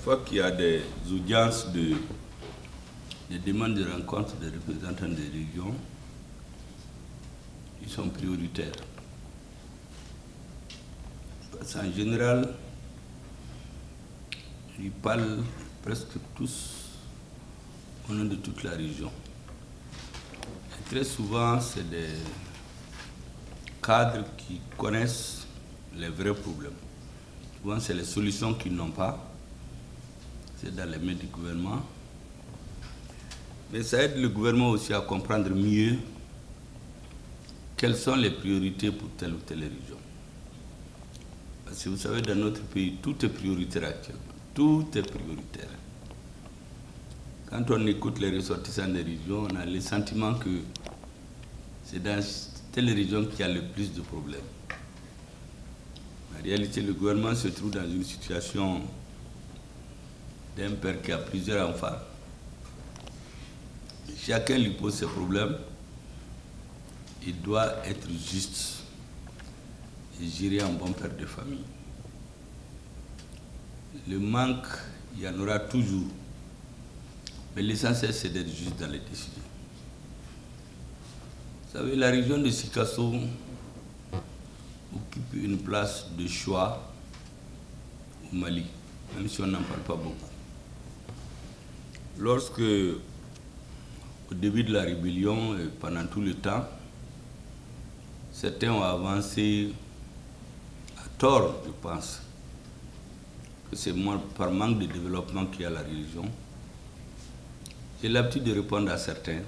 Une fois qu'il y a des audiences, des demandes de rencontre des représentants des régions, ils sont prioritaires. Parce qu'en général, ils parlent presque tous au nom de toute la région. Et très souvent, c'est des cadres qui connaissent les vrais problèmes. Souvent, c'est les solutions qu'ils n'ont pas. C'est dans les mains du gouvernement. Mais ça aide le gouvernement aussi à comprendre mieux quelles sont les priorités pour telle ou telle région. Parce que vous savez, dans notre pays, tout est prioritaire actuellement. Tout est prioritaire. Quand on écoute les ressortissants des régions, on a le sentiment que c'est dans telle région qu'il y a le plus de problèmes. En réalité, le gouvernement se trouve dans une situation d'un père qui a plusieurs enfants. Chacun lui pose ses problèmes. Il doit être juste et gérer un bon père de famille. Le manque, il y en aura toujours. Mais l'essentiel, c'est d'être juste dans les décisions. Vous savez, la région de Sikasso occupe une place de choix au Mali, même si on n'en parle pas beaucoup. Lorsque, au début de la rébellion et pendant tout le temps, certains ont avancé à tort, je pense, que c'est par manque de développement qu'il y a la région. J'ai l'habitude de répondre à certains.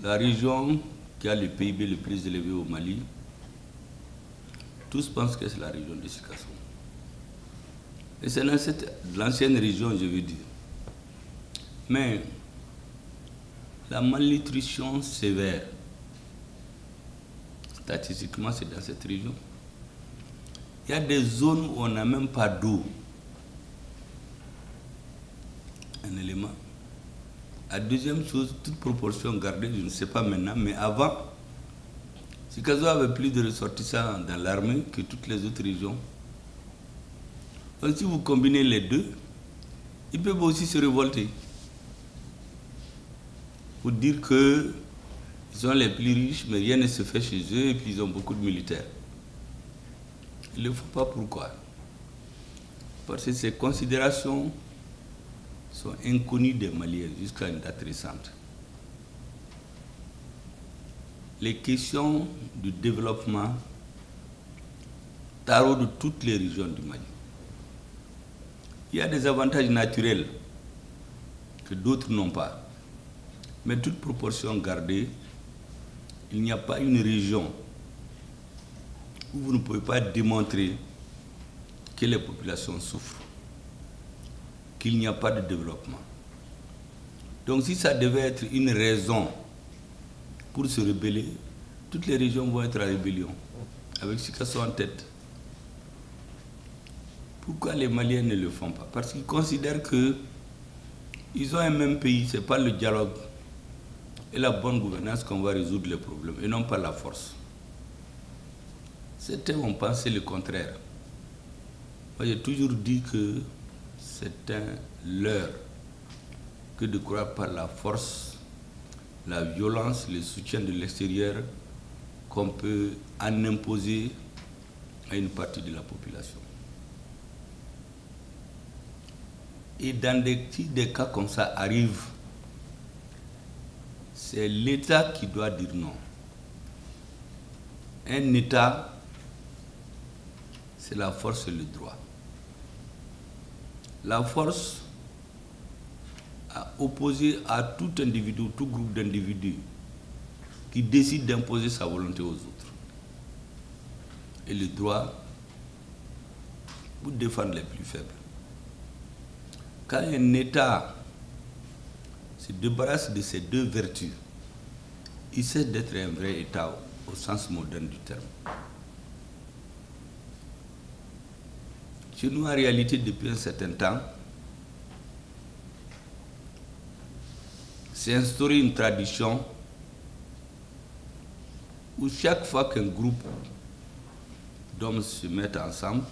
La région qui a le PIB le plus élevé au Mali, tous pensent que c'est la région de Sikasso. Et c'est dans l'ancienne région, je veux dire. Mais la malnutrition sévère, statistiquement, c'est dans cette région. Il y a des zones où on n'a même pas d'eau. Un élément. La deuxième chose, toute proportion gardée, je ne sais pas maintenant, mais avant, Sikasso avait plus de ressortissants dans l'armée que toutes les autres régions. Donc si vous combinez les deux, ils peuvent aussi se révolter. Pour dire qu'ils sont les plus riches, mais rien ne se fait chez eux et puis ils ont beaucoup de militaires. Ils ne le font pas pourquoi? Parce que ces considérations sont inconnues des Maliens jusqu'à une date récente. Les questions du développement taraudent toutes les régions du Mali. Il y a des avantages naturels que d'autres n'ont pas. Mais toute proportion gardée, il n'y a pas une région où vous ne pouvez pas démontrer que les populations souffrent, qu'il n'y a pas de développement. Donc si ça devait être une raison pour se rebeller, toutes les régions vont être à rébellion, avec Sikasso en tête. Pourquoi les Maliens ne le font pas? Parce qu'ils considèrent qu'ils ont un même pays, ce n'est pas le dialogue et la bonne gouvernance qu'on va résoudre les problèmes, et non pas la force. Certains ont pensé le contraire. Moi, j'ai toujours dit que c'est un leurre que de croire par la force, la violence, le soutien de l'extérieur qu'on peut en imposer à une partie de la population. Et dans des cas comme ça arrivent, c'est l'État qui doit dire non. Un État, c'est la force et le droit. La force a opposé à tout individu, tout groupe d'individus qui décide d'imposer sa volonté aux autres. Et le droit pour défendre les plus faibles. Quand un État se débarrasse de ces deux vertus, il cesse d'être un vrai État au sens moderne du terme. Chez nous, en réalité, depuis un certain temps, s'est instauré une tradition où chaque fois qu'un groupe d'hommes se mettent ensemble,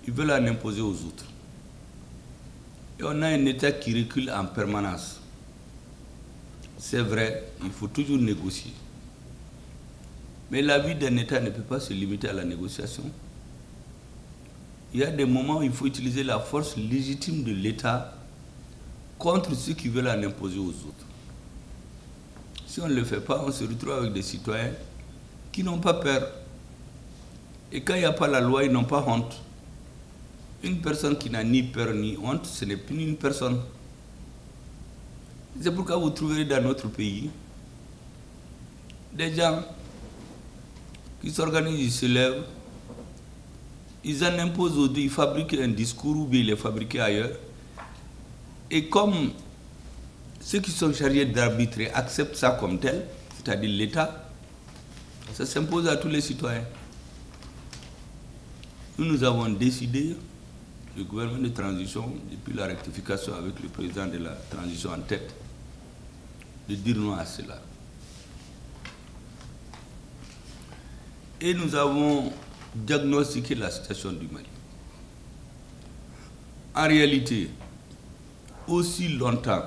ils veulent en imposer aux autres. Et on a un État qui recule en permanence. C'est vrai, il faut toujours négocier. Mais la vie d'un État ne peut pas se limiter à la négociation. Il y a des moments où il faut utiliser la force légitime de l'État contre ceux qui veulent en imposer aux autres. Si on ne le fait pas, on se retrouve avec des citoyens qui n'ont pas peur. Et quand il n'y a pas la loi, ils n'ont pas honte. Une personne qui n'a ni peur ni honte, ce n'est plus une personne. C'est pourquoi vous trouverez dans notre pays des gens qui s'organisent, ils se lèvent, ils en imposent aux deux, ils fabriquent un discours ou bien ils les fabriquent ailleurs. Et comme ceux qui sont chargés d'arbitrer acceptent ça comme tel, c'est-à-dire l'État, ça s'impose à tous les citoyens. Nous avons décidé, le gouvernement de transition, depuis la rectification avec le président de la transition en tête, de dire non à cela. Et nous avons diagnostiqué la situation du Mali. En réalité, aussi longtemps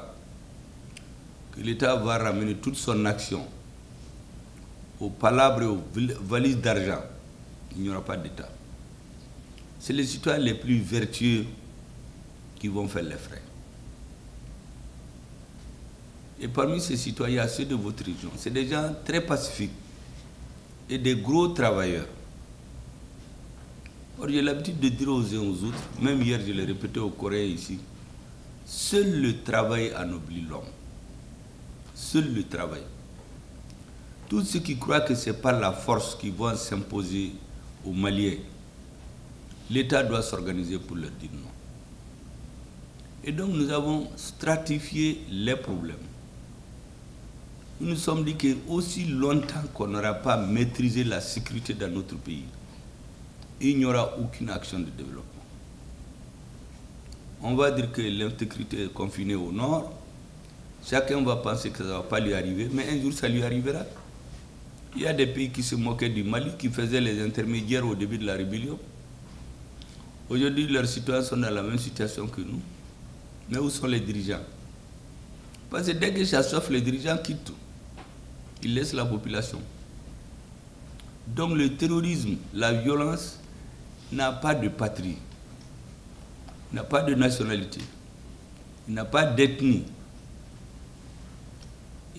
que l'État va ramener toute son action aux palabres et aux valises d'argent, il n'y aura pas d'État. C'est les citoyens les plus vertueux qui vont faire les frais. Et parmi ces citoyens, ceux de votre région, c'est des gens très pacifiques et des gros travailleurs. Or, j'ai l'habitude de dire aux uns aux autres, même hier je l'ai répété aux Coréens ici, seul le travail anoblit l'homme. Seul le travail. Tous ceux qui croient que c'est par la force qu'ils vont s'imposer aux Maliens, l'État doit s'organiser pour leur dire non. Et donc nous avons stratifié les problèmes. Nous nous sommes dit qu'aussi longtemps qu'on n'aura pas maîtrisé la sécurité dans notre pays, il n'y aura aucune action de développement. On va dire que l'insécurité est confinée au nord, chacun va penser que ça ne va pas lui arriver, mais un jour ça lui arrivera. Il y a des pays qui se moquaient du Mali, qui faisaient les intermédiaires au début de la rébellion. Aujourd'hui, leurs citoyens sont dans la même situation que nous. Mais où sont les dirigeants? Parce que dès que ça chauffe, les dirigeants quittent tout. Ils laissent la population. Donc le terrorisme, la violence, n'a pas de patrie, n'a pas de nationalité, n'a pas d'ethnie.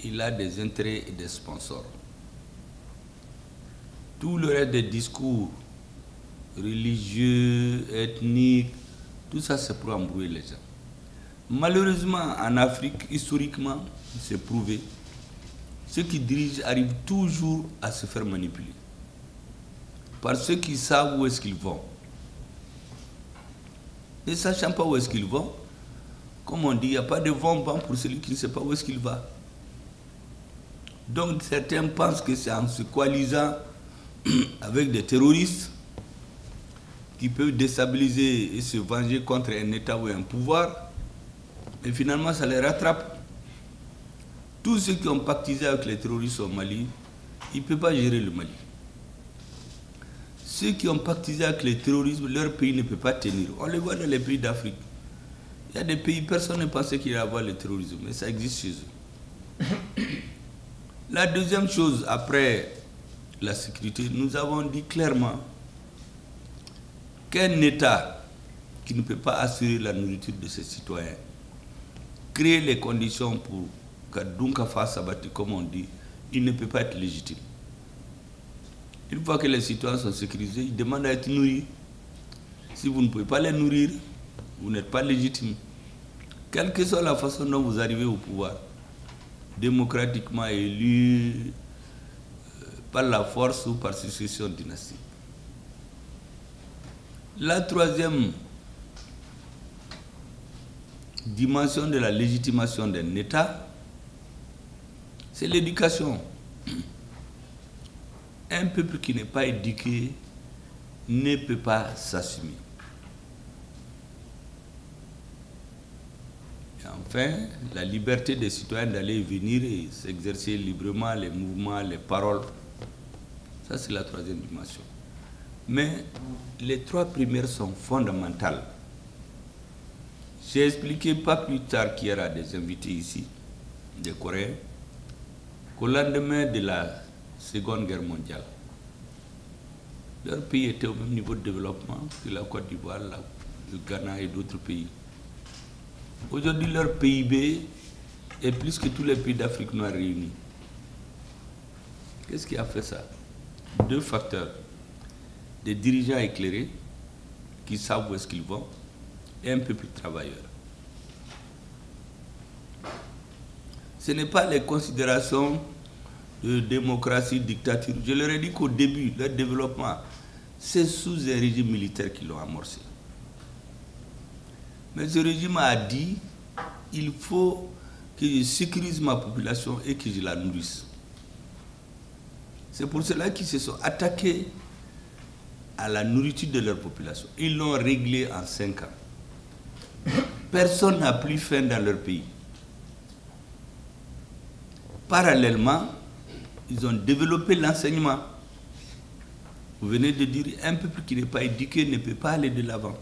Il a des intérêts et des sponsors. Tout le reste des discours religieux, ethniques, tout ça c'est pour embrouiller les gens. Malheureusement, en Afrique, historiquement, c'est prouvé, ceux qui dirigent arrivent toujours à se faire manipuler par ceux qui savent où est-ce qu'ils vont. Ne sachant pas où est-ce qu'ils vont, comme on dit, il n'y a pas de vent pour celui qui ne sait pas où est-ce qu'il va. Donc certains pensent que c'est en se coalisant avec des terroristes qui peuvent déstabiliser et se venger contre un État ou un pouvoir, et finalement ça les rattrape. Tous ceux qui ont pactisé avec les terroristes au Mali, ils ne peuvent pas gérer le Mali. Ceux qui ont pactisé avec le terrorisme, leur pays ne peut pas tenir. On le voit dans les pays d'Afrique. Il y a des pays, personne ne pensait qu'il y avait le terrorisme, mais ça existe chez eux. La deuxième chose, après la sécurité, nous avons dit clairement qu'un État qui ne peut pas assurer la nourriture de ses citoyens, créer les conditions pour que Dunka fasse abattre, comme on dit, il ne peut pas être légitime. Une fois que les citoyens sont sécurisés, ils demandent à être nourris. Si vous ne pouvez pas les nourrir, vous n'êtes pas légitime. Quelle que soit la façon dont vous arrivez au pouvoir, démocratiquement élu, par la force ou par succession dynastique. La troisième dimension de la légitimation d'un État, c'est l'éducation. Un peuple qui n'est pas éduqué ne peut pas s'assumer. Et enfin, la liberté des citoyens d'aller et venir et s'exercer librement, les mouvements, les paroles, ça c'est la troisième dimension. Mais les trois premières sont fondamentales. J'ai expliqué pas plus tard qu'hier à des invités ici, des Coréens, qu'au lendemain de la Seconde Guerre mondiale, leur pays était au même niveau de développement que la Côte d'Ivoire, le Ghana et d'autres pays. Aujourd'hui, leur PIB est plus que tous les pays d'Afrique noire réunis. Qu'est-ce qui a fait ça? Deux facteurs. Des dirigeants éclairés qui savent où est-ce qu'ils vont et un peuple travailleur. Ce n'est pas les considérations de démocratie, dictature. Je leur ai dit qu'au début, leur développement, c'est sous un régime militaire qu'ils l'ont amorcé. Mais ce régime a dit, il faut que je sécurise ma population et que je la nourrisse. C'est pour cela qu'ils se sont attaqués à la nourriture de leur population. Ils l'ont réglé en 5 ans. Personne n'a plus faim dans leur pays. Parallèlement, ils ont développé l'enseignement. Vous venez de dire, un peuple qui n'est pas éduqué ne peut pas aller de l'avant.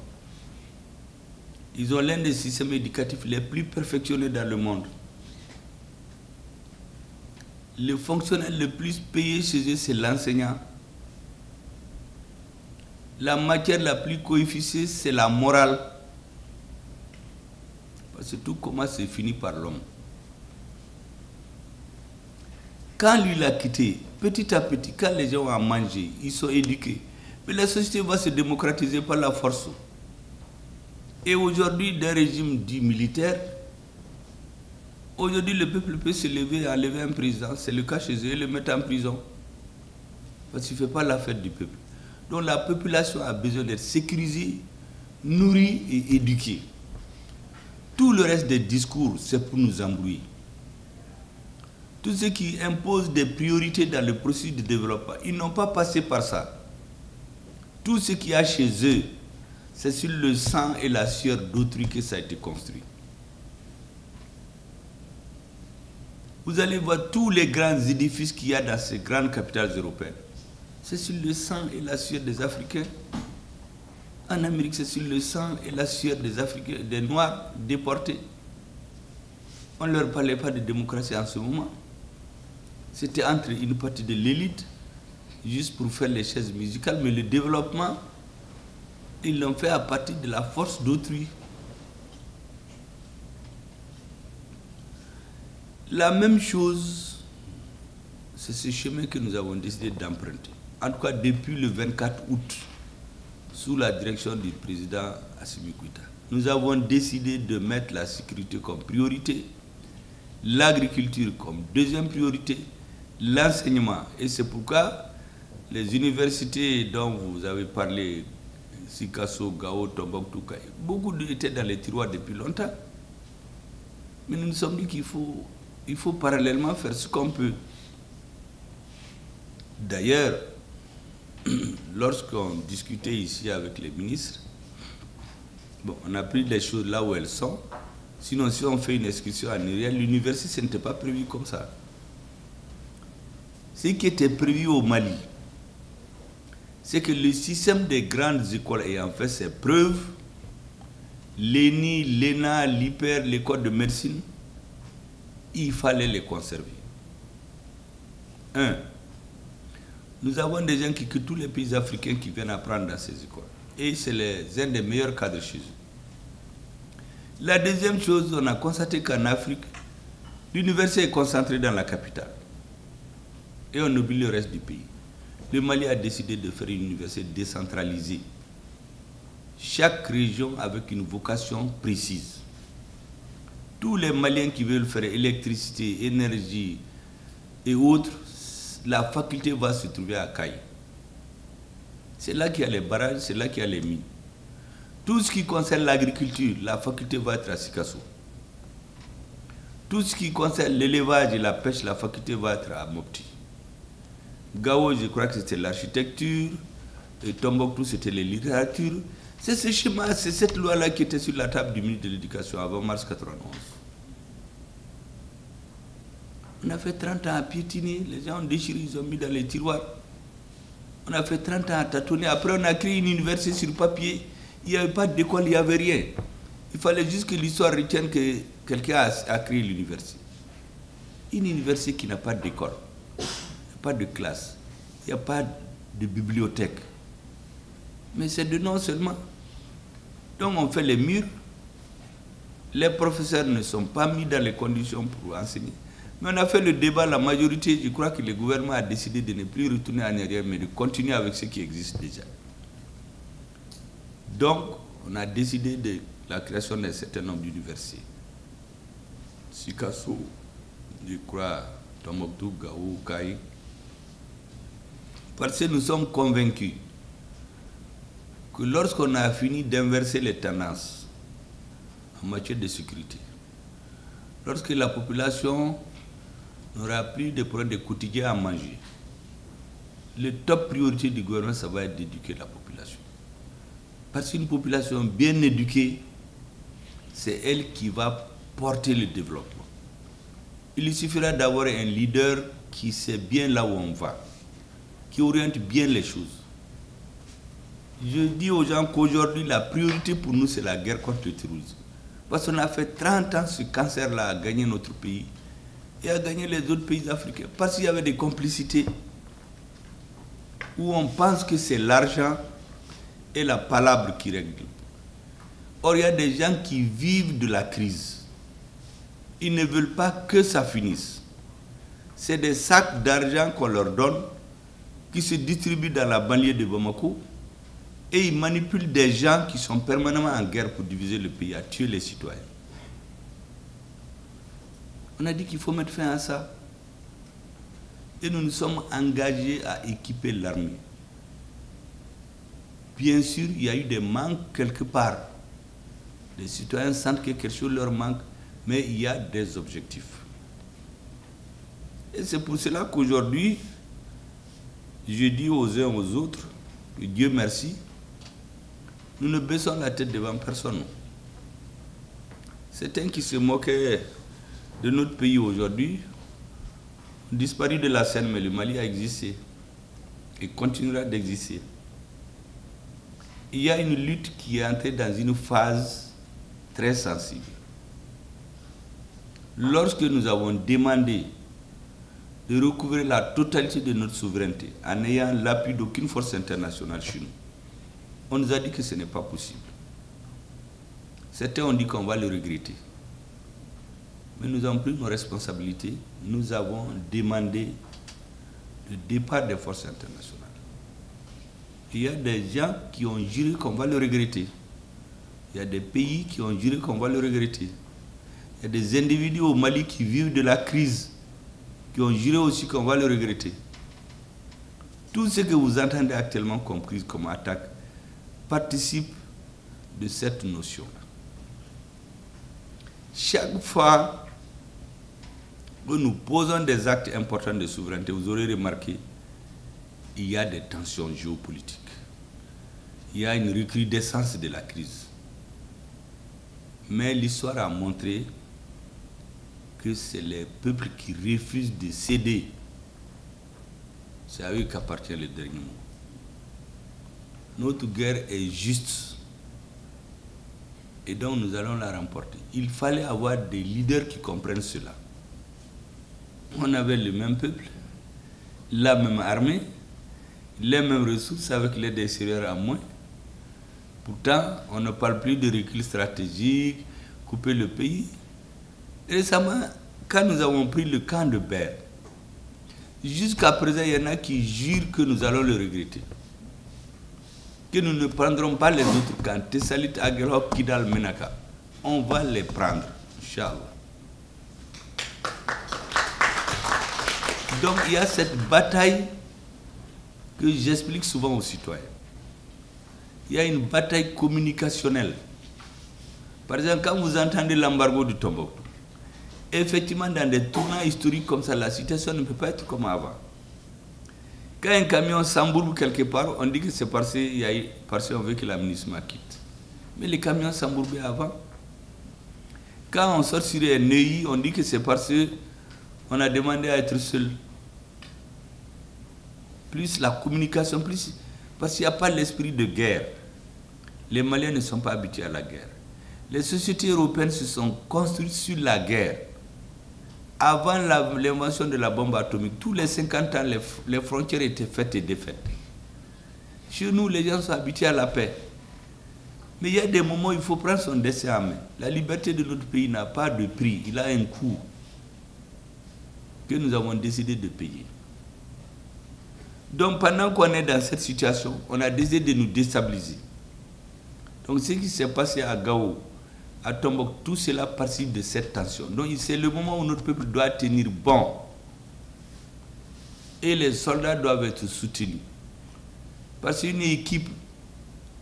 Ils ont l'un des systèmes éducatifs les plus perfectionnés dans le monde. Le fonctionnaire le plus payé chez eux, c'est l'enseignant. La matière la plus coefficiée, c'est la morale. Parce que tout commence, c'est fini par l'homme. Quand lui l'a quitté, petit à petit, quand les gens ont mangé, ils sont éduqués, mais la société va se démocratiser par la force. Et aujourd'hui, d'un régime dit militaire, aujourd'hui le peuple peut se lever et enlever un président, c'est le cas chez eux, et le mettre en prison. Parce qu'il ne fait pas la fête du peuple. Donc la population a besoin d'être sécurisée, nourrie et éduquée. Tout le reste des discours, c'est pour nous embrouiller. Tous ceux qui imposent des priorités dans le processus de développement, ils n'ont pas passé par ça. Tout ce qu'il y a chez eux, c'est sur le sang et la sueur d'autrui que ça a été construit. Vous allez voir tous les grands édifices qu'il y a dans ces grandes capitales européennes. C'est sur le sang et la sueur des Africains. En Amérique, c'est sur le sang et la sueur des Africains, des Noirs déportés. On ne leur parlait pas de démocratie en ce moment. C'était entre une partie de l'élite, juste pour faire les chaises musicales, mais le développement, ils l'ont fait à partir de la force d'autrui. La même chose, c'est ce chemin que nous avons décidé d'emprunter. En tout cas, depuis le 24 août, sous la direction du président Assimi Goïta, nous avons décidé de mettre la sécurité comme priorité, l'agriculture comme deuxième priorité, l'enseignement. Et c'est pourquoi les universités dont vous avez parlé, Sikasso, Gao, Tombouctou, beaucoup étaient dans les tiroirs depuis longtemps. Mais nous nous sommes dit qu'il faut parallèlement faire ce qu'on peut. D'ailleurs, lorsqu'on discutait ici avec les ministres, bon, on a pris les choses là où elles sont. Sinon, si on fait une excursion en Nigeria, l'université, ce n'était pas prévu comme ça. Ce qui était prévu au Mali, c'est que le système des grandes écoles ayant fait ses preuves, l'ENI, l'ENA, l'IPER, l'école de médecine, il fallait les conserver. 1. Nous avons des gens qui quittent tous les pays africains qui viennent apprendre dans ces écoles. Et c'est un des meilleurs cadres chez eux. La deuxième chose, on a constaté qu'en Afrique, l'université est concentrée dans la capitale. Et on oublie le reste du pays. Le Mali a décidé de faire une université décentralisée. Chaque région avec une vocation précise. Tous les Maliens qui veulent faire électricité, énergie et autres, la faculté va se trouver à Kaï. C'est là qu'il y a les barrages, c'est là qu'il y a les mines. Tout ce qui concerne l'agriculture, la faculté va être à Sikasso. Tout ce qui concerne l'élevage et la pêche, la faculté va être à Mopti. Gao, je crois que c'était l'architecture, et Tombouctou, c'était les littératures. C'est ce schéma, c'est cette loi-là qui était sur la table du ministre de l'Éducation avant mars 91. On a fait 30 ans à piétiner, les gens ont déchiré, ils ont mis dans les tiroirs. On a fait 30 ans à tâtonner. Après, on a créé une université sur papier. Il n'y avait pas d'école, il n'y avait rien. Il fallait juste que l'histoire retienne que quelqu'un a créé l'université. Une université qui n'a pas d'école, pas de classe, il n'y a pas de bibliothèque. Mais c'est de nom seulement. Donc on fait les murs. Les professeurs ne sont pas mis dans les conditions pour enseigner. Mais on a fait le débat, la majorité, je crois que le gouvernement a décidé de ne plus retourner en arrière, mais de continuer avec ce qui existe déjà. Donc, on a décidé de la création d'un certain nombre d'universités. Sikasso, je crois, Tombouctou, Gao, Kaï. Parce que nous sommes convaincus que lorsqu'on a fini d'inverser les tendances en matière de sécurité, lorsque la population n'aura plus de problèmes de quotidien à manger, le top priorité du gouvernement, ça va être d'éduquer la population. Parce qu'une population bien éduquée, c'est elle qui va porter le développement. Il suffira d'avoir un leader qui sait bien là où on va, qui oriente bien les choses. Je dis aux gens qu'aujourd'hui, la priorité pour nous, c'est la guerre contre le terrorisme. Parce qu'on a fait 30 ans, ce cancer-là a gagné notre pays et a gagné les autres pays africains. Parce qu'il y avait des complicités où on pense que c'est l'argent et la palabre qui règle. Or, il y a des gens qui vivent de la crise. Ils ne veulent pas que ça finisse. C'est des sacs d'argent qu'on leur donne, qui se distribuent dans la banlieue de Bamako, et ils manipulent des gens qui sont permanemment en guerre pour diviser le pays, à tuer les citoyens. On a dit qu'il faut mettre fin à ça. Et nous nous sommes engagés à équiper l'armée. Bien sûr, il y a eu des manques quelque part. Les citoyens sentent que quelque chose leur manque, mais il y a des objectifs. Et c'est pour cela qu'aujourd'hui, je dis aux uns aux autres, que Dieu merci, nous ne baissons la tête devant personne. Certains qui se moquaient de notre pays aujourd'hui ont disparu de la scène, mais le Mali a existé et continuera d'exister. Il y a une lutte qui est entrée dans une phase très sensible. Lorsque nous avons demandé de recouvrir la totalité de notre souveraineté en n'ayant l'appui d'aucune force internationale chez nous, on nous a dit que ce n'est pas possible. Certains ont dit qu'on va le regretter. Mais nous avons pris nos responsabilités. Nous avons demandé le départ des forces internationales. Il y a des gens qui ont juré qu'on va le regretter. Il y a des pays qui ont juré qu'on va le regretter. Il y a des individus au Mali qui vivent de la crise, qui ont juré aussi qu'on va le regretter. Tout ce que vous entendez actuellement comme crise, comme attaque, participe de cette notion-là. Chaque fois que nous posons des actes importants de souveraineté, vous aurez remarqué, il y a des tensions géopolitiques. Il y a une recrudescence de la crise. Mais l'histoire a montré que c'est les peuples qui refusent de céder. C'est à eux qu'appartient le dernier mot. Notre guerre est juste. Et donc nous allons la remporter. Il fallait avoir des leaders qui comprennent cela. On avait le même peuple, la même armée, les mêmes ressources avec l'aide extérieure à moins. Pourtant, on ne parle plus de recul stratégique, couper le pays. Récemment, quand nous avons pris le camp de Ber, jusqu'à présent, il y en a qui jurent que nous allons le regretter. Que nous ne prendrons pas les autres camps, Tessalit, Aguelhop, Kidal, Menaka. On va les prendre, Inch'Allah. Donc il y a cette bataille que j'explique souvent aux citoyens. Il y a une bataille communicationnelle. Par exemple, quand vous entendez l'embargo du Tombouctou, effectivement, dans des tournants historiques comme ça, la situation ne peut pas être comme avant. Quand un camion s'embourbe quelque part, on dit que c'est parce qu'on veut que la ministre quitte. Mais les camions s'embourbaient avant. Quand on sort sur un Neuilly, on dit que c'est parce qu'on a demandé à être seul. Plus la communication, parce qu'il n'y a pas l'esprit de guerre. Les Maliens ne sont pas habitués à la guerre. Les sociétés européennes se sont construites sur la guerre. Avant l'invention de la bombe atomique, tous les 50 ans, les frontières étaient faites et défaites. Chez nous, les gens sont habitués à la paix. Mais il y a des moments où il faut prendre son destin en main. La liberté de notre pays n'a pas de prix, il a un coût que nous avons décidé de payer. Donc pendant qu'on est dans cette situation, on a décidé de nous déstabiliser. Donc ce qui s'est passé à Gao, à Tombouctou, tout cela participe de cette tension. Donc c'est le moment où notre peuple doit tenir bon. Et les soldats doivent être soutenus. Parce qu'une équipe,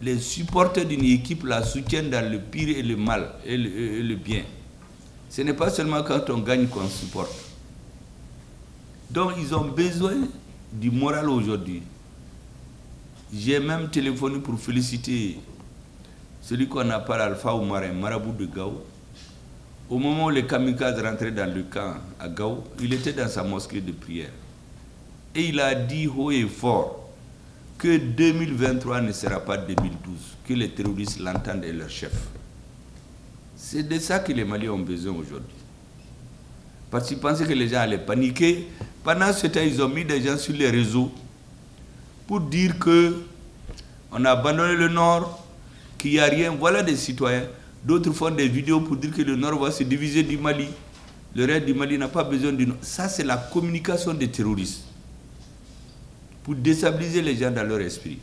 les supporters d'une équipe la soutiennent dans le pire et le mal, et le bien. Ce n'est pas seulement quand on gagne qu'on supporte. Donc ils ont besoin du moral aujourd'hui. J'ai même téléphoné pour féliciter celui qu'on appelle Alpha Oumar, un marabout de Gao. Au moment où les kamikazes rentraient dans le camp à Gao, il était dans sa mosquée de prière. Et il a dit haut et fort que 2023 ne sera pas 2012, que les terroristes l'entendent et leur chef. C'est de ça que les Maliens ont besoin aujourd'hui. Parce qu'ils pensaient que les gens allaient paniquer. Pendant ce temps, ils ont mis des gens sur les réseaux pour dire qu'on a abandonné le Nord, qu'il n'y a rien. Voilà des citoyens. D'autres font des vidéos pour dire que le Nord va se diviser du Mali. Le reste du Mali n'a pas besoin du Nord. Ça, c'est la communication des terroristes pour déstabiliser les gens dans leur esprit.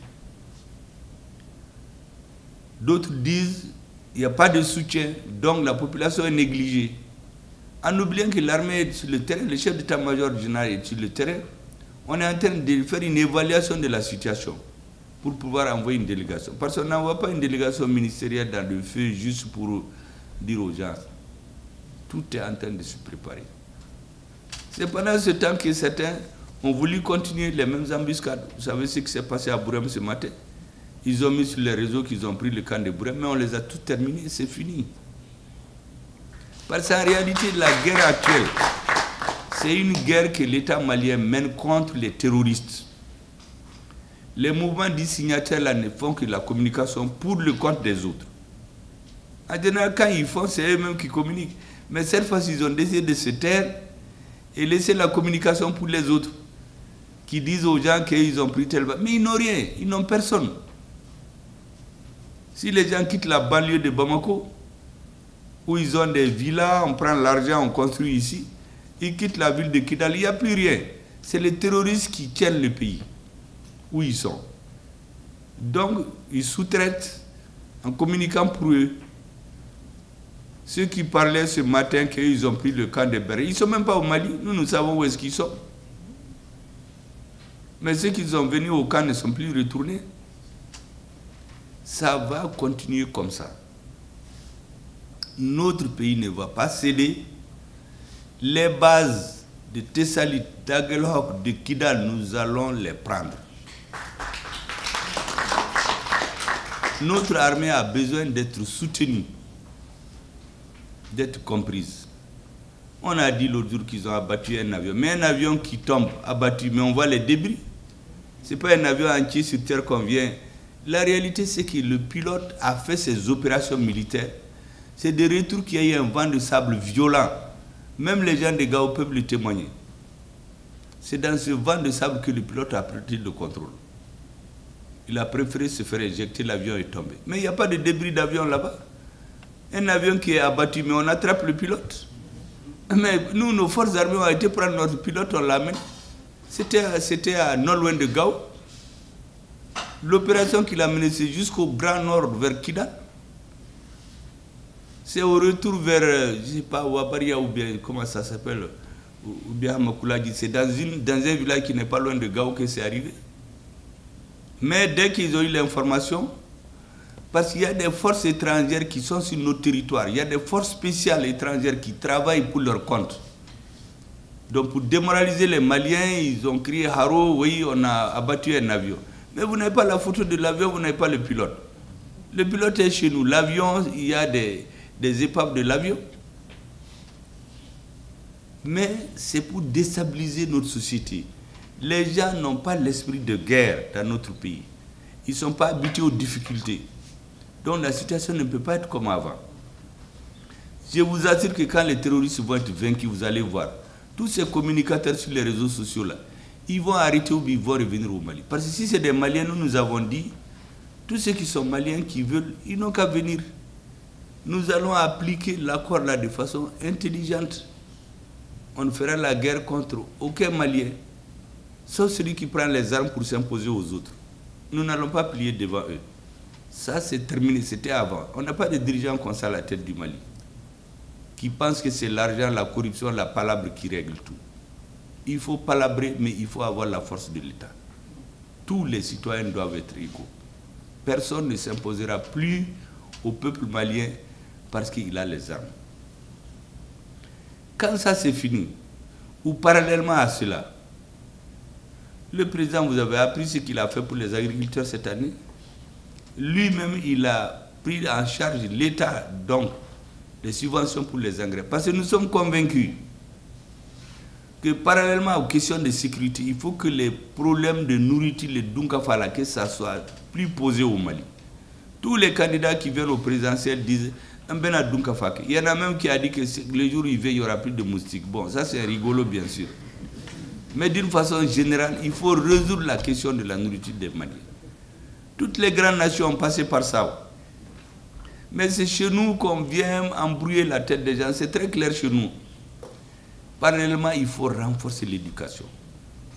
D'autres disent qu'il n'y a pas de soutien, donc la population est négligée. En oubliant que l'armée est sur le terrain, le chef d'état-major général est sur le terrain, on est en train de faire une évaluation de la situation pour pouvoir envoyer une délégation. Parce qu'on n'envoie pas une délégation ministérielle dans le feu juste pour dire aux gens. Tout est en train de se préparer. C'est pendant ce temps que certains ont voulu continuer les mêmes embuscades. Vous savez ce qui s'est passé à Bourem ce matin? Ils ont mis sur les réseaux qu'ils ont pris le camp de Bourem, mais on les a tous terminés, c'est fini. Parce qu'en réalité, la guerre actuelle, c'est une guerre que l'État malien mène contre les terroristes. Les mouvements dits signataires là ne font que la communication pour le compte des autres. En général, quand ils font, c'est eux-mêmes qui communiquent. Mais cette fois, ils ont décidé de se taire et laisser la communication pour les autres, qui disent aux gens qu'ils ont pris tel... Mais ils n'ont rien, ils n'ont personne. Si les gens quittent la banlieue de Bamako, où ils ont des villas, on prend l'argent, on construit ici, ils quittent la ville de Kidal, il n'y a plus rien. C'est les terroristes qui tiennent le pays où ils sont. Donc, ils sous-traitent en communiquant pour eux. Ceux qui parlaient ce matin qu'ils ont pris le camp de Berry, ils ne sont même pas au Mali, nous savons où est-ce qu'ils sont. Mais ceux qui sont venus au camp ne sont plus retournés. Ça va continuer comme ça. Notre pays ne va pas céder. Les bases de Tessalit, d'Aguelhok, de Kidal, nous allons les prendre. Notre armée a besoin d'être soutenue, d'être comprise. On a dit l'autre jour qu'ils ont abattu un avion, mais un avion qui tombe, abattu, mais on voit les débris. Ce n'est pas un avion entier sur terre qu'on vient. La réalité, c'est que le pilote a fait ses opérations militaires. C'est de retour qu'il y a eu un vent de sable violent. Même les gens de Gao peuvent le témoigner. C'est dans ce vent de sable que le pilote a pris le contrôle. Il a préféré se faire éjecter, l'avion est tombé. Mais il n'y a pas de débris d'avion là-bas. Un avion qui est abattu, mais on attrape le pilote. Mais nous, nos forces armées ont été prendre notre pilote, on l'amène. C'était à non loin de Gao. L'opération qu'il a menée, c'est jusqu'au Grand Nord, vers Kidal. C'est au retour vers, je ne sais pas, Ouabaria ou bien, comment ça s'appelle, ou bien Makouladji. C'est dans un village qui n'est pas loin de Gao que c'est arrivé. Mais dès qu'ils ont eu l'information, parce qu'il y a des forces étrangères qui sont sur nos territoires, il y a des forces spéciales étrangères qui travaillent pour leur compte. Donc pour démoraliser les Maliens, ils ont crié Haro, oui, on a abattu un avion. Mais vous n'avez pas la photo de l'avion, vous n'avez pas le pilote. Le pilote est chez nous. L'avion, il y a des épaves de l'avion. Mais c'est pour déstabiliser notre société. Les gens n'ont pas l'esprit de guerre dans notre pays. Ils ne sont pas habitués aux difficultés. Donc la situation ne peut pas être comme avant. Je vous assure que quand les terroristes vont être vaincus, vous allez voir, tous ces communicateurs sur les réseaux sociaux là, ils vont arrêter ou ils vont revenir au Mali. Parce que si c'est des Maliens, nous avons dit, tous ceux qui sont Maliens qui veulent, ils n'ont qu'à venir. Nous allons appliquer l'accord là de façon intelligente. On ne fera la guerre contre aucun Malien, sauf celui qui prend les armes pour s'imposer aux autres. Nous n'allons pas plier devant eux. Ça, c'est terminé, c'était avant. On n'a pas de dirigeants comme ça à la tête du Mali, qui pensent que c'est l'argent, la corruption, la palabre qui règle tout. Il faut palabrer, mais il faut avoir la force de l'État. Tous les citoyens doivent être égaux. Personne ne s'imposera plus au peuple malien parce qu'il a les armes. Quand ça c'est fini, ou parallèlement à cela, le président, vous avez appris ce qu'il a fait pour les agriculteurs cette année. Lui-même, il a pris en charge l'État, donc, les subventions pour les engrais. Parce que nous sommes convaincus que parallèlement aux questions de sécurité, il faut que les problèmes de nourriture, les Dunkafala, que ça soit plus posé au Mali. Tous les candidats qui viennent au présidentiel disent il y en a même qui a dit que le jour où il n'y aura plus de moustiques. Bon, ça c'est rigolo bien sûr. Mais d'une façon générale, il faut résoudre la question de la nourriture des Maliens. Toutes les grandes nations ont passé par ça. Mais c'est chez nous qu'on vient embrouiller la tête des gens. C'est très clair chez nous. Parallèlement, il faut renforcer l'éducation.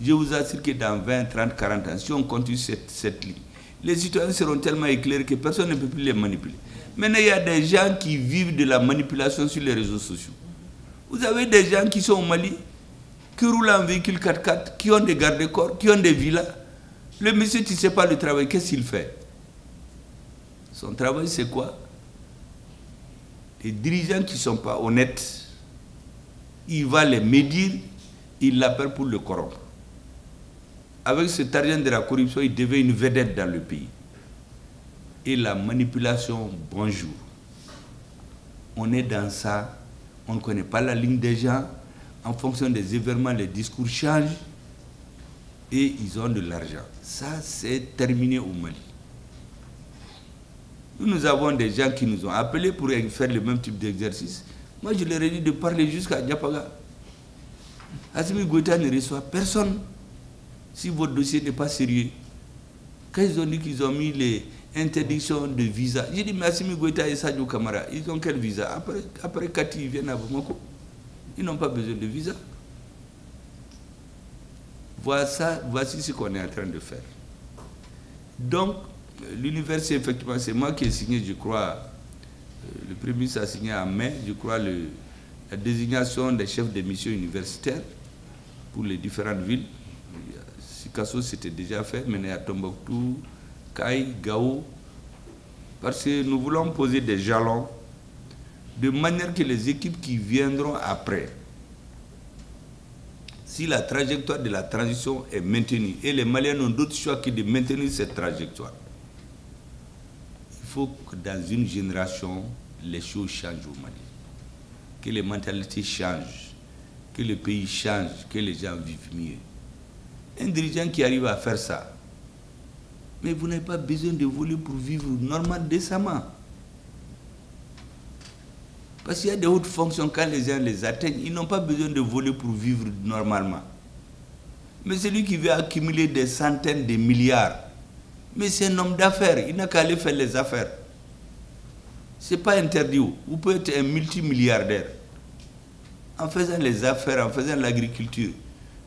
Je vous assure que dans 20, 30, 40 ans, si on continue cette ligne, les citoyens seront tellement éclairés que personne ne peut plus les manipuler. Maintenant, il y a des gens qui vivent de la manipulation sur les réseaux sociaux. Vous avez des gens qui sont au Mali, qui roulent en véhicule 4x4, qui ont des garde-corps, qui ont des villas. Le monsieur, tu ne sais pas le travail, qu'est-ce qu'il fait? Son travail, c'est quoi? Les dirigeants qui ne sont pas honnêtes, il va les médire, il l'appelle pour le corrompre. Avec cet argent de la corruption, il devient une vedette dans le pays. Et la manipulation, bonjour. On est dans ça, on ne connaît pas la ligne des gens. En fonction des événements, les discours changent et ils ont de l'argent. Ça, c'est terminé au Mali. Nous avons des gens qui nous ont appelés pour faire le même type d'exercice. Moi, je leur ai dit de parler jusqu'à Diapaga. Assimi Goïta ne reçoit personne si votre dossier n'est pas sérieux. Quand ils ont dit qu'ils ont mis les interdictions de visa, j'ai dit, mais Assimi Goïta et Sadio Kamara, ils ont quel visa? Après Kati, ils viennent à Bamako. Ils n'ont pas besoin de visa. Voici ce qu'on est en train de faire. Donc, l'université, effectivement, c'est moi qui ai signé, je crois, le Premier ministre a signé en mai, je crois, la désignation des chefs de mission universitaires pour les différentes villes. Sikasso, c'était déjà fait, maintenant à Tombouctou, Kaï, Gao, parce que nous voulons poser des jalons de manière que les équipes qui viendront après, si la trajectoire de la transition est maintenue, et les Maliens n'ont d'autre choix que de maintenir cette trajectoire, il faut que dans une génération, les choses changent au Mali. Que les mentalités changent, que le pays change, que les gens vivent mieux. Un dirigeant qui arrive à faire ça, mais vous n'avez pas besoin de voler pour vivre normalement, décemment. Parce qu'il y a des hautes fonctions, quand les gens les atteignent, ils n'ont pas besoin de voler pour vivre normalement. Mais celui qui veut accumuler des centaines de milliards, mais c'est un homme d'affaires, il n'a qu'à aller faire les affaires. Ce n'est pas interdit. Vous pouvez être un multimilliardaire en faisant les affaires, en faisant l'agriculture.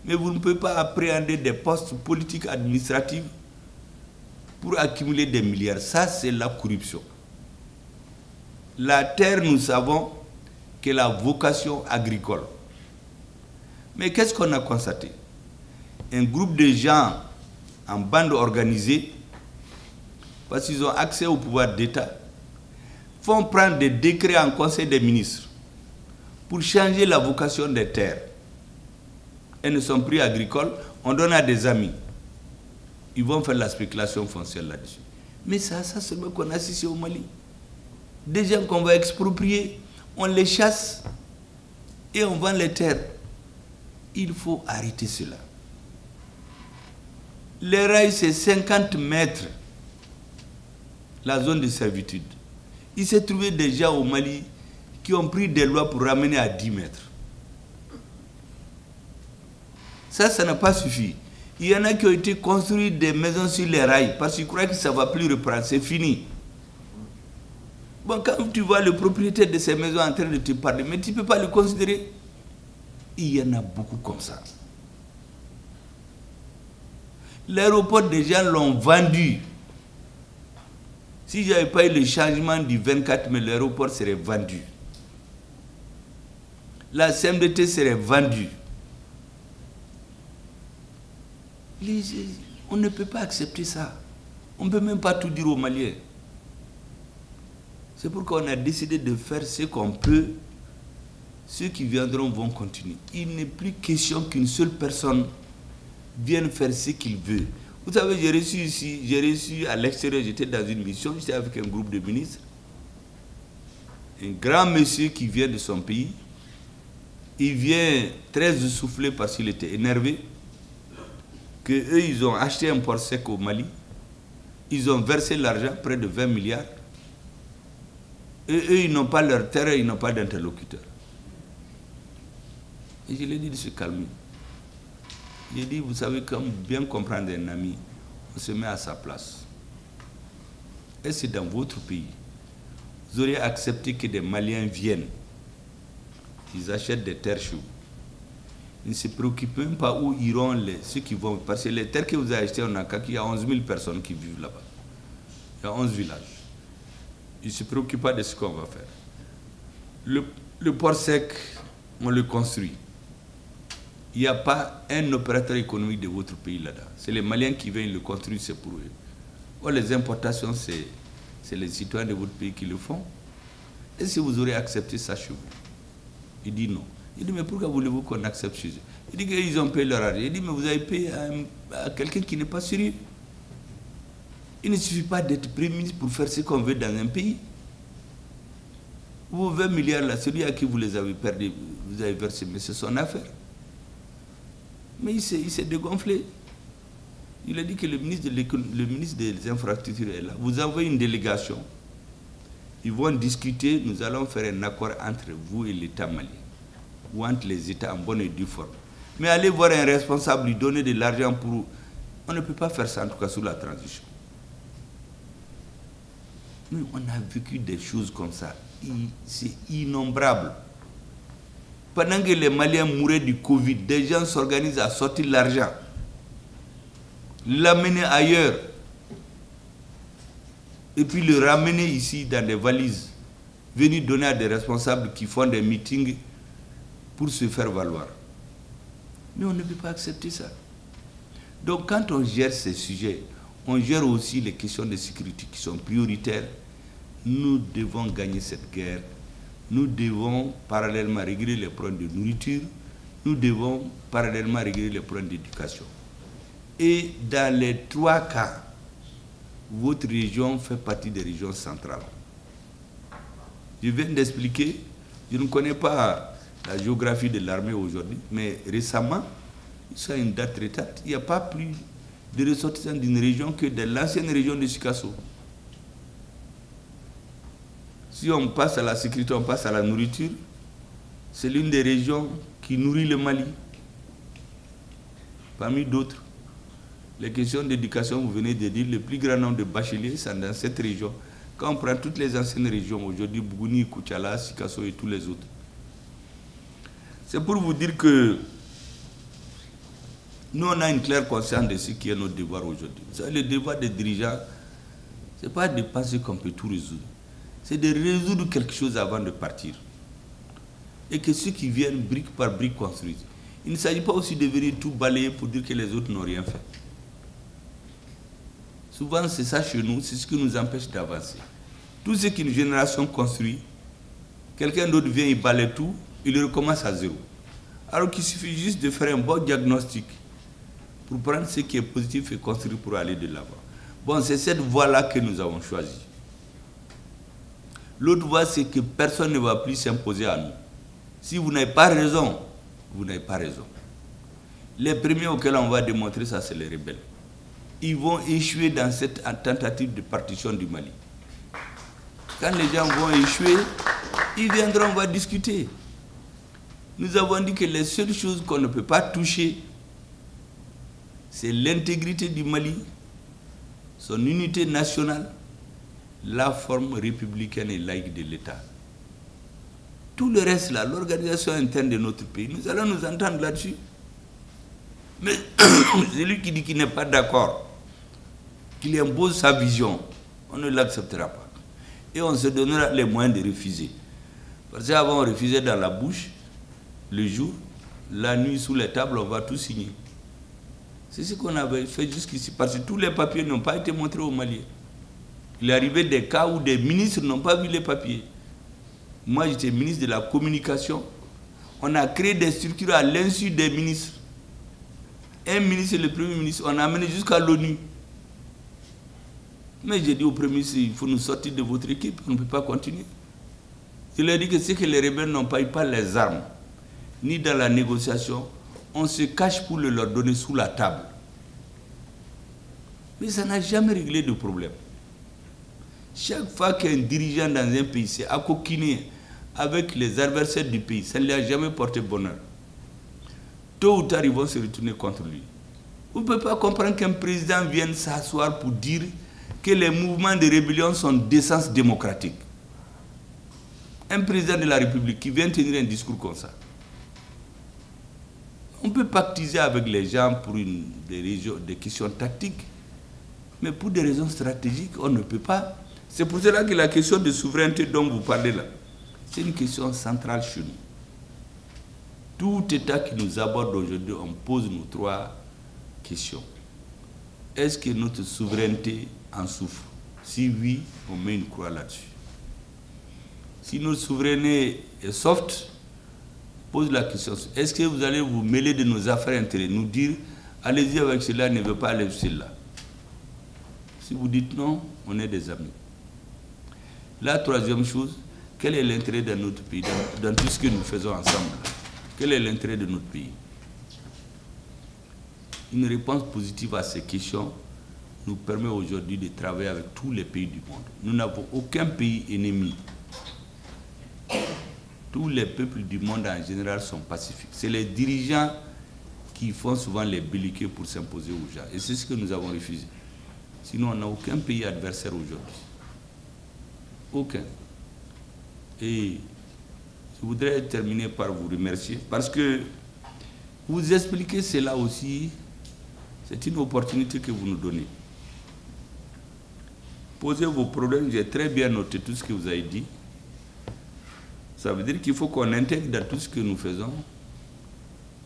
Mais vous ne pouvez pas appréhender des postes politiques administratifs pour accumuler des milliards. Ça, c'est la corruption. La terre, nous savons qu'elle a vocation agricole. Mais qu'est-ce qu'on a constaté? Un groupe de gens en bande organisée, parce qu'ils ont accès au pouvoir d'État, font prendre des décrets en Conseil des ministres pour changer la vocation des terres. Elles ne sont plus agricoles, on donne à des amis. Ils vont faire la spéculation foncière là-dessus. Mais ça c'est ce qu'on a assisté au Mali. Des gens qu'on va exproprier, on les chasse et on vend les terres. Il faut arrêter cela. Les rails, c'est 50 mètres, la zone de servitude. Il s'est trouvé des gens au Mali qui ont pris des lois pour ramener à 10 mètres. Ça n'a pas suffi. Il y en a qui ont été construits des maisons sur les rails parce qu'ils croient que ça ne va plus reprendre, c'est fini. Bon, quand tu vois le propriétaire de ces maisons en train de te parler, mais tu ne peux pas le considérer. Il y en a beaucoup comme ça. L'aéroport, des gens l'ont vendu. Si je n'avais pas eu le changement du 24 mai, l'aéroport serait vendu. La CMDT serait vendue. On ne peut pas accepter ça. On ne peut même pas tout dire aux Maliens. C'est pourquoi on a décidé de faire ce qu'on peut. Ceux qui viendront vont continuer. Il n'est plus question qu'une seule personne vienne faire ce qu'il veut. Vous savez, j'ai reçu à l'extérieur, j'étais dans une mission, j'étais avec un groupe de ministres. Un grand monsieur qui vient de son pays. Il vient très essoufflé parce qu'il était énervé. Qu'eux, ils ont acheté un port sec au Mali. Ils ont versé l'argent, près de 20 milliards. Et eux, ils n'ont pas leur terre, ils n'ont pas d'interlocuteur. Et je lui ai dit de se calmer. J'ai dit, vous savez, comme bien comprendre un ami, on se met à sa place. Et c'est dans votre pays. Vous auriez accepté que des Maliens viennent. Ils achètent des terres chez vous. Ils ne se préoccupent même pas où iront ceux qui vont. Parce que les terres que vous avez achetées en Akaki, il y a 11 000 personnes qui vivent là-bas. Il y a 11 villages. Ils ne se préoccupent pas de ce qu'on va faire. Le port sec, on le construit. Il n'y a pas un opérateur économique de votre pays là-dedans. C'est les Maliens qui viennent le construire, c'est pour eux. Or, les importations, c'est les citoyens de votre pays qui le font. Et si vous aurez accepté ça chez vous? Il dit non. Il dit, mais pourquoi voulez-vous qu'on accepte chez eux? Il dit qu'ils ont payé leur argent. Il dit, mais vous avez payé à quelqu'un qui n'est pas sérieux. Il ne suffit pas d'être Premier ministre pour faire ce qu'on veut dans un pays. Vos 20 milliards là, celui à qui vous les avez perdus, vous avez versé, mais c'est son affaire. Mais il s'est dégonflé. Il a dit que le ministre des Infrastructures est là. Vous envoyez une délégation. Ils vont discuter. Nous allons faire un accord entre vous et l'État malien. Ou entre les États en bonne et due forme. Mais allez voir un responsable, lui donner de l'argent pour... On ne peut pas faire ça, en tout cas, sous la transition. Nous, on a vécu des choses comme ça. C'est innombrable. Pendant que les Maliens mouraient du Covid, des gens s'organisent à sortir l'argent, l'amener ailleurs, et puis le ramener ici dans des valises, venir donner à des responsables qui font des meetings pour se faire valoir. Mais on ne peut pas accepter ça. Donc quand on gère ces sujets, on gère aussi les questions de sécurité qui sont prioritaires. Nous devons gagner cette guerre. Nous devons parallèlement régler les problèmes de nourriture. Nous devons parallèlement régler les problèmes d'éducation. Et dans les trois cas, votre région fait partie des régions centrales. Je viens d'expliquer, je ne connais pas la géographie de l'armée aujourd'hui, mais récemment, ça a une date retraite, il n'y a pas plus de ressortissants d'une région que de l'ancienne région de Sikasso. Si on passe à la sécurité, on passe à la nourriture, c'est l'une des régions qui nourrit le Mali, parmi d'autres. Les questions d'éducation, vous venez de dire, le plus grand nombre de bacheliers sont dans cette région. Quand on prend toutes les anciennes régions, aujourd'hui, Bougouni, Koutiala, Sikasso et tous les autres. C'est pour vous dire que nous, on a une claire conscience de ce qui est notre devoir aujourd'hui. Le devoir des dirigeants, ce n'est pas de penser qu'on peut tout résoudre. C'est de résoudre quelque chose avant de partir. Et que ceux qui viennent brique par brique construisent. Il ne s'agit pas aussi de venir tout balayer pour dire que les autres n'ont rien fait. Souvent, c'est ça chez nous, c'est ce qui nous empêche d'avancer. Tout ce qu'une génération construit, quelqu'un d'autre vient, il balaye tout, il recommence à zéro. Alors qu'il suffit juste de faire un bon diagnostic pour prendre ce qui est positif et construire pour aller de l'avant. Bon, c'est cette voie-là que nous avons choisie. L'autre voie, c'est que personne ne va plus s'imposer à nous. Si vous n'avez pas raison, vous n'avez pas raison. Les premiers auxquels on va démontrer ça, c'est les rebelles. Ils vont échouer dans cette tentative de partition du Mali. Quand les gens vont échouer, Ils viendront, on va discuter. Nous avons dit que les seules choses qu'on ne peut pas toucher, c'est l'intégrité du Mali, son unité nationale, la forme républicaine et laïque de l'État. Tout le reste là, l'organisation interne de notre pays, nous allons nous entendre là-dessus. Mais celui qui dit qu'il n'est pas d'accord, qu'il impose sa vision, on ne l'acceptera pas. Et on se donnera les moyens de refuser. Parce qu'avant on refusait dans la bouche, le jour, la nuit sous les tables, on va tout signer. C'est ce qu'on avait fait jusqu'ici, parce que tous les papiers n'ont pas été montrés aux Maliens. Il est arrivé des cas où des ministres n'ont pas vu les papiers. Moi, j'étais ministre de la communication. On a créé des structures à l'insu des ministres. Un ministre et le premier ministre, on a amené jusqu'à l'ONU. Mais j'ai dit au premier ministre, il faut nous sortir de votre équipe, on ne peut pas continuer. Je leur ai dit que c'est que les rebelles n'ont pas eu les armes, ni dans la négociation. On se cache pour le leur donner sous la table. Mais ça n'a jamais réglé de problème. Chaque fois qu'un dirigeant dans un pays s'est accoquiné avec les adversaires du pays, ça ne lui a jamais porté bonheur. Tôt ou tard, ils vont se retourner contre lui. Vous ne pouvez pas comprendre qu'un président vienne s'asseoir pour dire que les mouvements de rébellion sont d'essence démocratique. Un président de la République qui vient tenir un discours comme ça. On peut pactiser avec les gens pour des questions tactiques, mais pour des raisons stratégiques, on ne peut pas. C'est pour cela que la question de souveraineté dont vous parlez là, c'est une question centrale chez nous. Tout État qui nous aborde aujourd'hui, on pose nos trois questions. Est-ce que notre souveraineté en souffre? Si oui, on met une croix là-dessus. Si notre souveraineté est soft, pose la question, est-ce que vous allez vous mêler de nos affaires intérieures, nous dire, allez-y avec cela, ne veut pas aller avec cela. Si vous dites non, on est des amis. La troisième chose, quel est l'intérêt de notre pays, dans tout ce que nous faisons ensemble? Quel est l'intérêt de notre pays? Une réponse positive à ces questions nous permet aujourd'hui de travailler avec tous les pays du monde. Nous n'avons aucun pays ennemi. Tous les peuples du monde en général sont pacifiques. C'est les dirigeants qui font souvent les belliqueux pour s'imposer aux gens. Et c'est ce que nous avons refusé. Sinon, on n'a aucun pays adversaire aujourd'hui. Aucun. Et je voudrais terminer par vous remercier parce que vous expliquer cela aussi, c'est une opportunité que vous nous donnez. Posez vos problèmes, j'ai très bien noté tout ce que vous avez dit. Ça veut dire qu'il faut qu'on intègre dans tout ce que nous faisons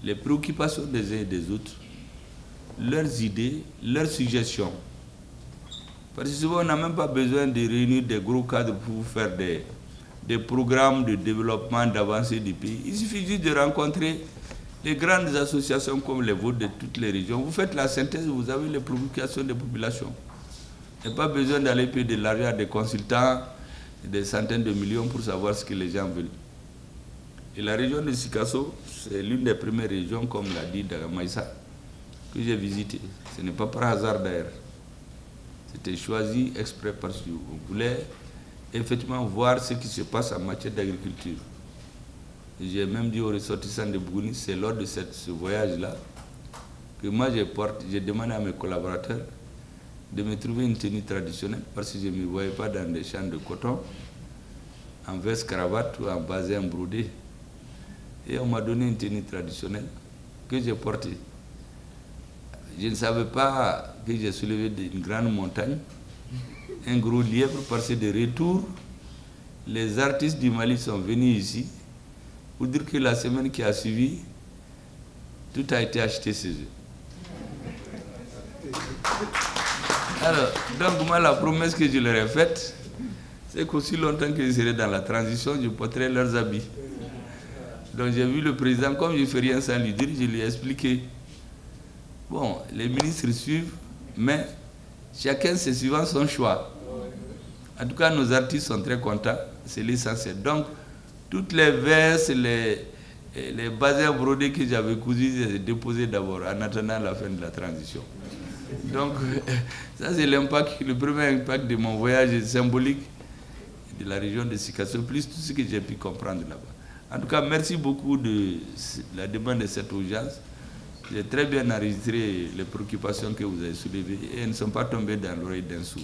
les préoccupations des uns et des autres, leurs idées, leurs suggestions. Parce que souvent, on n'a même pas besoin de réunir des gros cadres pour faire des programmes de développement, d'avancée du pays. Il suffit juste de rencontrer les grandes associations comme les vôtres de toutes les régions. Vous faites la synthèse, vous avez les préoccupations des populations. Il n'y a pas besoin d'aller payer de l'argent à des consultants, des centaines de millions pour savoir ce que les gens veulent. Et la région de Sikasso, c'est l'une des premières régions, comme l'a dit Dagamaïsa, que j'ai visitée. Ce n'est pas par hasard d'ailleurs. C'était choisi exprès parce qu'on voulait effectivement voir ce qui se passe en matière d'agriculture. J'ai même dit aux ressortissants de Bougouni, c'est lors de ce voyage-là que moi j'ai demandé à mes collaborateurs de me trouver une tenue traditionnelle parce que je ne me voyais pas dans des champs de coton, en veste cravate ou en bazin brodé. Et on m'a donné une tenue traditionnelle que j'ai portée. Je ne savais pas que j'ai soulevé une grande montagne, un gros lièvre, parce que de retour, les artistes du Mali sont venus ici pour dire que la semaine qui a suivi, tout a été acheté chez eux. Alors, donc moi, la promesse que je leur ai faite, c'est qu'aussi longtemps que je serai dans la transition, je porterai leurs habits. Donc j'ai vu le président, comme je ne fais rien sans lui dire, je lui ai expliqué. Bon, les ministres suivent, mais chacun c'est suivant son choix. En tout cas, nos artistes sont très contents, c'est l'essentiel. Donc, toutes les vestes, les bazins brodés que j'avais cousus, j'ai déposé d'abord, en attendant la fin de la transition. Donc, ça c'est l'impact, le premier impact de mon voyage symbolique. de la région de Sikasso, plus tout ce que j'ai pu comprendre là-bas. En tout cas, merci beaucoup de la demande de cette audience. J'ai très bien enregistré les préoccupations que vous avez soulevées et elles ne sont pas tombées dans l'oreille d'un sourd.